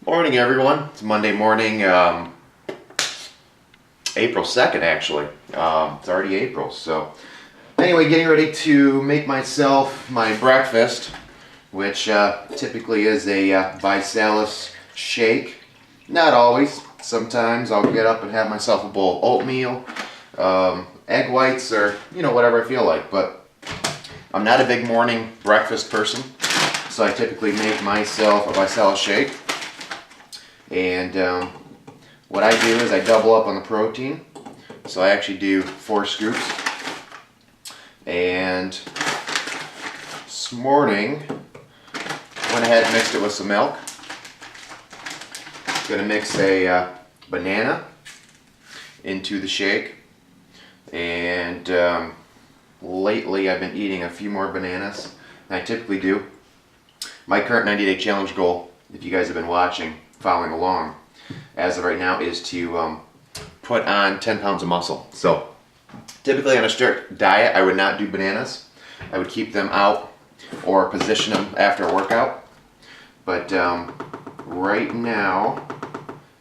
Morning, everyone. It's Monday morning, April 2nd, actually. It's already April, so anyway, getting ready to make myself my breakfast, which typically is a Visalis shake. Not always. Sometimes I'll get up and have myself a bowl of oatmeal, egg whites, or whatever I feel like. But I'm not a big morning breakfast person, so I typically make myself a Visalis shake. And what I do is I double up on the protein. So I actually do 4 scoops. And this morning, went ahead and mixed it with some milk. Gonna mix a banana into the shake. And lately I've been eating a few more bananas than I typically do. My current 90-day challenge goal, if you guys have been watching, following along, as of right now, is to put on 10 pounds of muscle. So typically on a strict diet, I would not do bananas. I would keep them out or position them after a workout. But right now,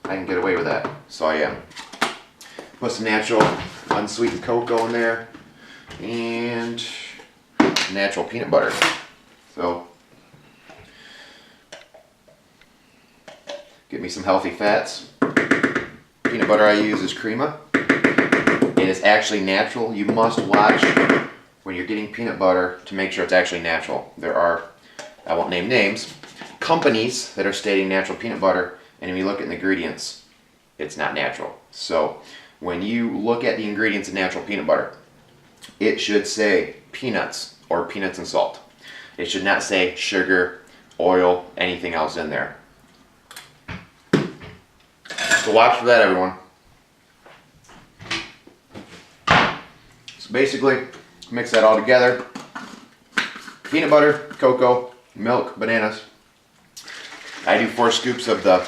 I can get away with that. So I am. Put some natural unsweetened cocoa in there and natural peanut butter. So get me some healthy fats. Peanut butter I use is Crema. It is actually natural. You must watch when you're getting peanut butter to make sure it's actually natural. There are, I won't name names, companies that are stating natural peanut butter, and when you look at the ingredients, it's not natural. So when you look at the ingredients of natural peanut butter, it should say peanuts or peanuts and salt. It should not say sugar, oil, anything else in there. So watch for that, everyone. So basically, mix that all together. Peanut butter, cocoa, milk, bananas. I do 4 scoops of the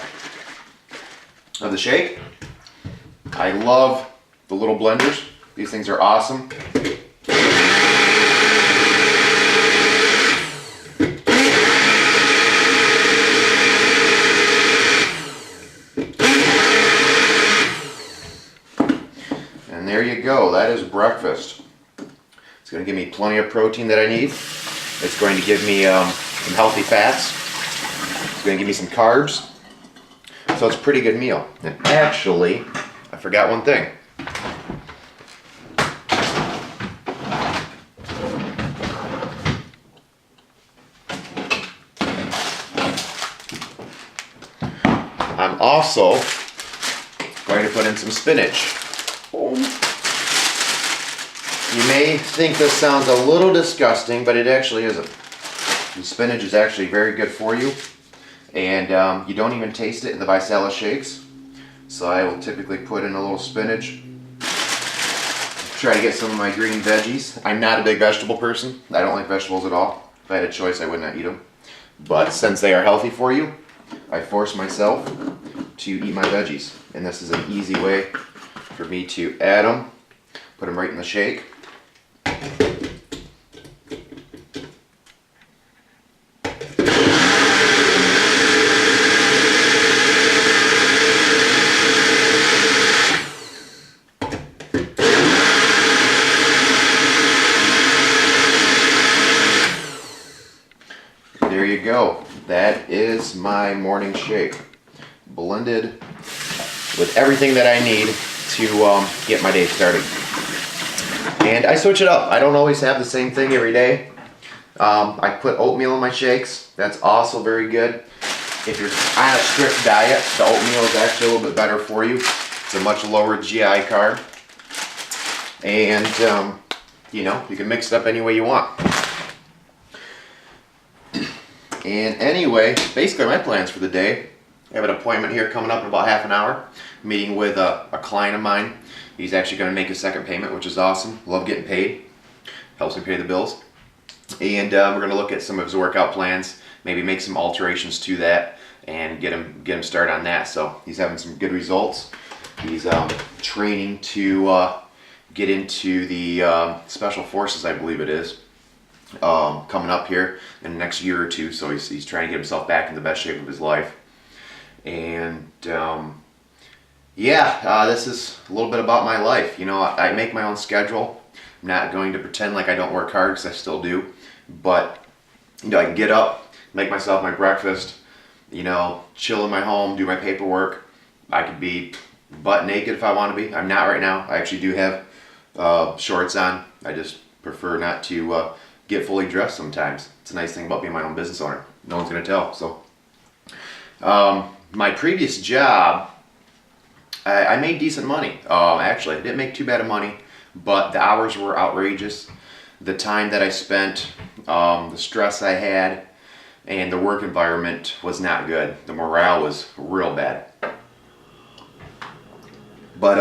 shake. I love the little blenders. These things are awesome. There you go. That is breakfast. It's going to give me plenty of protein that I need. It's going to give me some healthy fats. It's going to give me some carbs. So it's a pretty good meal. And actually, I forgot one thing. I'm also going to put in some spinach. You may think this sounds a little disgusting, but it actually isn't. The spinach is actually very good for you, and you don't even taste it in the Visalis shakes. So I will typically put in a little spinach. Try to get some of my green veggies. I'm not a big vegetable person. I don't like vegetables at all. If I had a choice, I would not eat them. But since they are healthy for you, I force myself to eat my veggies. And this is an easy way for me to add them. Put them right in the shake. There you go. That is my morning shake. Blended with everything that I need to get my day started. And I switch it up. I don't always have the same thing every day. I put oatmeal in my shakes. That's also very good. If you're on a strict diet, the oatmeal is actually a little bit better for you. It's a much lower GI carb. And, you can mix it up any way you want. And anyway, basically my plans for the day. I have an appointment here coming up in about half an hour. Meeting with a client of mine. He's actually going to make his second payment, which is awesome. Love getting paid. Helps me pay the bills. And we're going to look at some of his workout plans. Maybe make some alterations to that and get him started on that. So he's having some good results. He's training to get into the Special Forces, I believe it is, coming up here in the next year or two. So he's trying to get himself back in the best shape of his life. And yeah, this is a little bit about my life. I make my own schedule. I'm not going to pretend like I don't work hard, because I still do. But I can get up, make myself my breakfast, chill in my home, do my paperwork. I could be butt naked if I want to be. I'm not right now. I actually do have shorts on. I just prefer not to get fully dressed sometimes. It's a nice thing about being my own business owner. No one's going to tell. So, my previous job, I made decent money. Actually, I didn't make too bad of money, but the hours were outrageous. The time that I spent, the stress I had, and the work environment was not good. The morale was real bad. But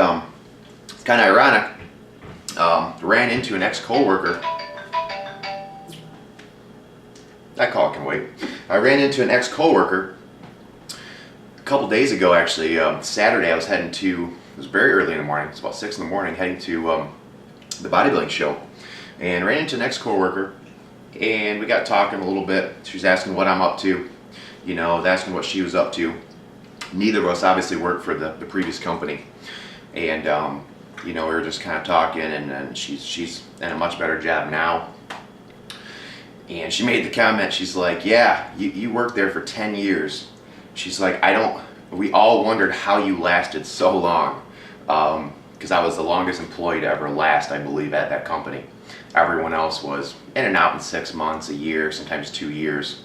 it's kind of ironic. Ran into an ex-coworker. That call can wait. I ran into an ex-coworker a couple days ago, actually. Saturday, I was heading to, it was very early in the morning, it's about 6 in the morning, heading to the bodybuilding show. And ran into an ex-coworker, and we got talking a little bit. She was asking what I'm up to, was asking what she was up to. Neither of us obviously worked for the previous company. And, we were just kind of talking, and she's in a much better job now. And she made the comment, she's like, yeah, you worked there for 10 years. She's like, we all wondered how you lasted so long. Because I was the longest employee to ever last, I believe, at that company. Everyone else was in and out in 6 months, a year, sometimes 2 years.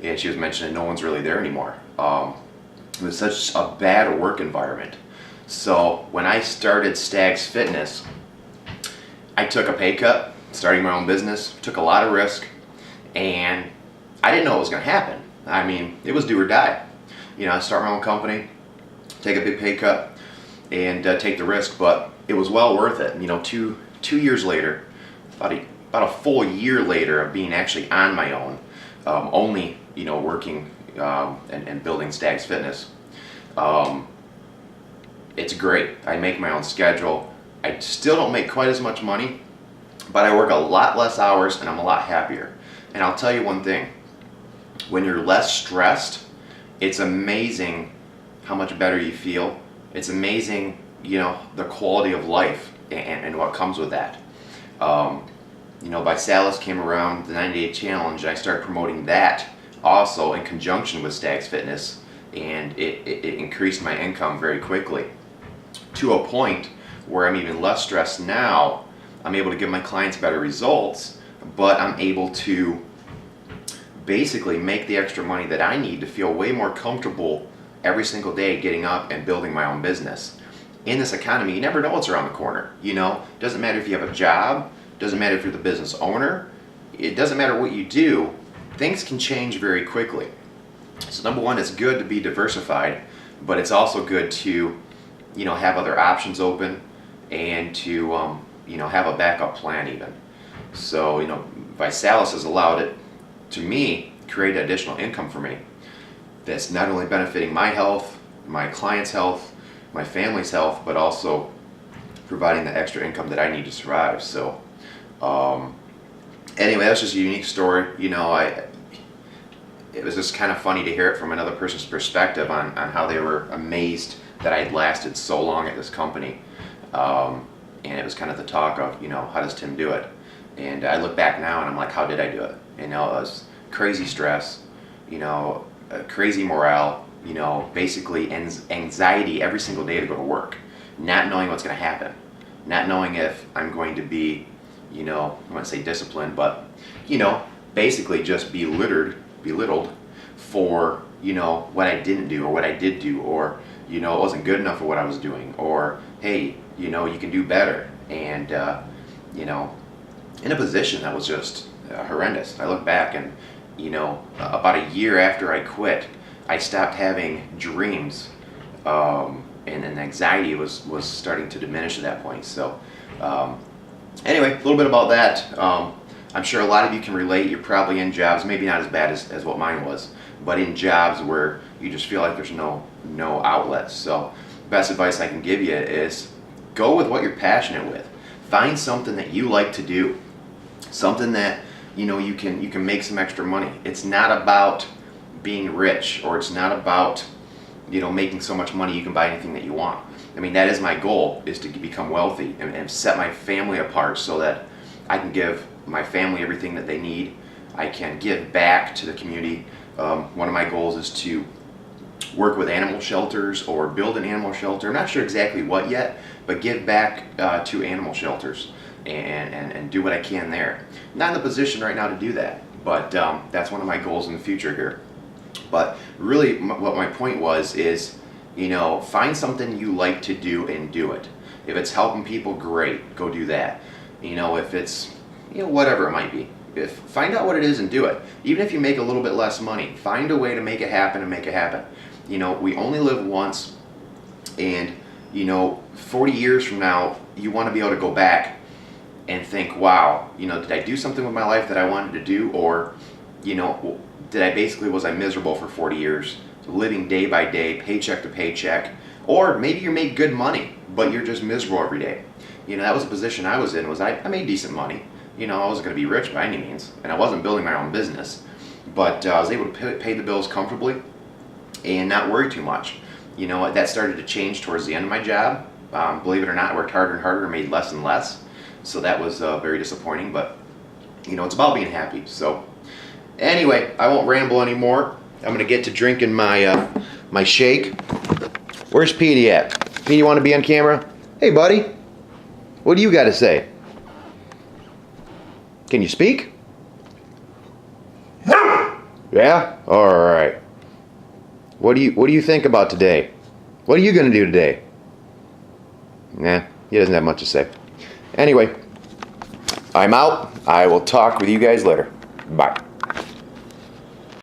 And she was mentioning no one's really there anymore. It was such a bad work environment. So when I started Staggs Fitness, I took a pay cut, starting my own business, took a lot of risk, and I didn't know what was going to happen. I mean, it was do or die. I start my own company, take a big pay cut, and take the risk, but it was well worth it. 2 years later, about a full year later of being actually on my own, only working and building Staggs Fitness. It's great. I make my own schedule. I still don't make quite as much money, but I work a lot less hours and I'm a lot happier. And I'll tell you one thing, when you're less stressed, it's amazing how much better you feel. It's amazing, the quality of life and what comes with that. Visalis came around, the 90-day challenge, I started promoting that also in conjunction with Staggs Fitness, and it increased my income very quickly to a point where I'm even less stressed now. I'm able to give my clients better results, but I'm able to basically make the extra money that I need to feel way more comfortable every single day getting up and building my own business. In this economy, you never know what's around the corner. Doesn't matter if you have a job, doesn't matter if you're the business owner, it doesn't matter what you do, things can change very quickly. So number one, it's good to be diversified, but it's also good to, have other options open and to, have a backup plan even. So, Visalis has allowed it, to me, create additional income for me that's not only benefiting my health, my clients' health, my family's health, but also providing the extra income that I need to survive. So, anyway, that's just a unique story. It was just kind of funny to hear it from another person's perspective on how they were amazed that I had lasted so long at this company. And it was kind of the talk of, how does Tim do it? And I look back now and I'm like, how did I do it? It was crazy stress, crazy morale, basically anxiety every single day to go to work, not knowing what's going to happen, not knowing if I'm going to be, I wouldn't say disciplined, but, basically just belittled for, what I didn't do or what I did do, or, it wasn't good enough for what I was doing, or, hey, you can do better. And, in a position that was just horrendous. I look back and, about a year after I quit, I stopped having dreams, and anxiety was starting to diminish at that point. So, anyway, a little bit about that. I'm sure a lot of you can relate. You're probably in jobs, maybe not as bad as what mine was, but in jobs where you just feel like there's no outlets. So, best advice I can give you is go with what you're passionate with. Find something that you like to do, something that you can make some extra money. It's not about being rich, or it's not about making so much money you can buy anything that you want. I mean, that is my goal, is to become wealthy and set my family apart so that I can give my family everything that they need. I can give back to the community. One of my goals is to work with animal shelters or build an animal shelter. I'm not sure exactly what yet, but give back to animal shelters and do what I can there. Not in the position right now to do that, but that's one of my goals in the future here. But really, what my point was is, find something you like to do and do it. If it's helping people, great, go do that. If it's, whatever it might be. Find out what it is and do it. Even if you make a little bit less money, find a way to make it happen and make it happen. We only live once, and 40 years from now, you want to be able to go back and think, wow, did I do something with my life that I wanted to do, or was I miserable for 40 years, living day by day, paycheck to paycheck, or maybe you make good money, but you're just miserable every day. That was the position I was in. I made decent money. I wasn't going to be rich by any means, and I wasn't building my own business, but I was able to pay the bills comfortably and not worry too much. That started to change towards the end of my job. Believe it or not, I worked harder and harder and made less and less, so that was very disappointing, but it's about being happy. So anyway, I won't ramble anymore. I'm going to get to drinking my my shake. Where's Petey at? Petey, you want to be on camera? Hey buddy, what do you got to say? Can you speak? Yeah? Alright. What do you think about today? What are you going to do today? Nah, he doesn't have much to say. Anyway, I'm out. I will talk with you guys later. Bye.